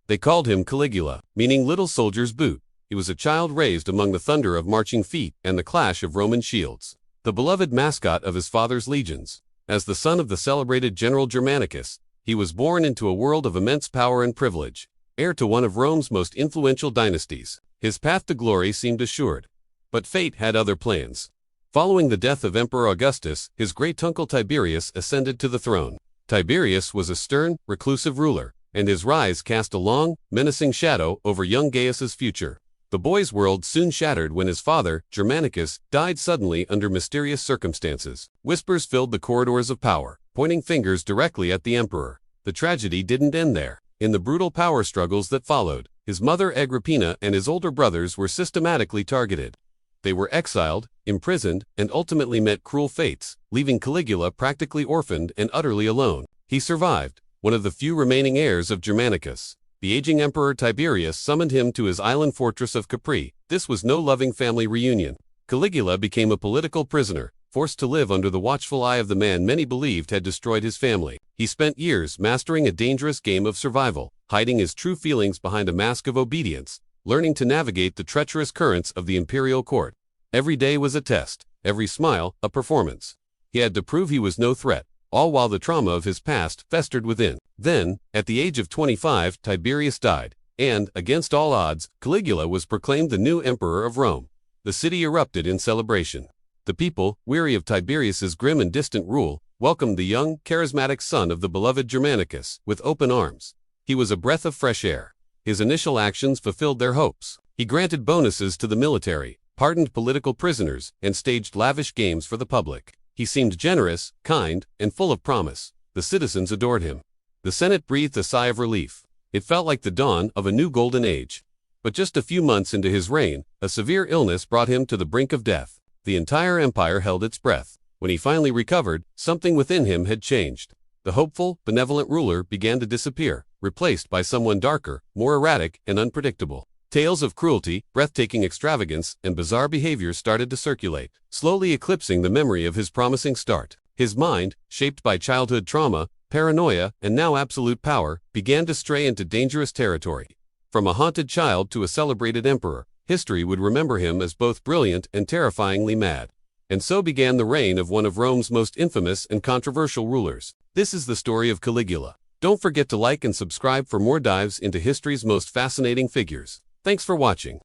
They called him Caligula, meaning little soldier's boot. He was a child raised among the thunder of marching feet and the clash of Roman shields, the beloved mascot of his father's legions. As the son of the celebrated General Germanicus, he was born into a world of immense power and privilege, heir to one of Rome's most influential dynasties. His path to glory seemed assured. But fate had other plans. Following the death of Emperor Augustus, his great-uncle Tiberius ascended to the throne. Tiberius was a stern, reclusive ruler, and his rise cast a long, menacing shadow over young Gaius's future. The boy's world soon shattered when his father, Germanicus, died suddenly under mysterious circumstances. Whispers filled the corridors of power, pointing fingers directly at the emperor. The tragedy didn't end there. In the brutal power struggles that followed, his mother Agrippina and his older brothers were systematically targeted. They were exiled, imprisoned, and ultimately met cruel fates, leaving Caligula practically orphaned and utterly alone. He survived, one of the few remaining heirs of Germanicus. The aging Emperor Tiberius summoned him to his island fortress of Capri. This was no loving family reunion. Caligula became a political prisoner, forced to live under the watchful eye of the man many believed had destroyed his family. He spent years mastering a dangerous game of survival, hiding his true feelings behind a mask of obedience, learning to navigate the treacherous currents of the imperial court. Every day was a test, every smile a performance. He had to prove he was no threat, all while the trauma of his past festered within. Then, at the age of 25, Tiberius died, and, against all odds, Caligula was proclaimed the new emperor of Rome. The city erupted in celebration. The people, weary of Tiberius's grim and distant rule, welcomed the young, charismatic son of the beloved Germanicus with open arms. He was a breath of fresh air. His initial actions fulfilled their hopes. He granted bonuses to the military, pardoned political prisoners, and staged lavish games for the public. He seemed generous, kind, and full of promise. The citizens adored him. The Senate breathed a sigh of relief. It felt like the dawn of a new golden age. But just a few months into his reign, a severe illness brought him to the brink of death. The entire empire held its breath. When he finally recovered, something within him had changed. The hopeful, benevolent ruler began to disappear, replaced by someone darker, more erratic, and unpredictable. Tales of cruelty, breathtaking extravagance, and bizarre behavior started to circulate, slowly eclipsing the memory of his promising start. His mind, shaped by childhood trauma, paranoia, and now absolute power, began to stray into dangerous territory. From a haunted child to a celebrated emperor, history would remember him as both brilliant and terrifyingly mad. And so began the reign of one of Rome's most infamous and controversial rulers. This is the story of Caligula. Don't forget to like and subscribe for more dives into history's most fascinating figures. Thanks for watching.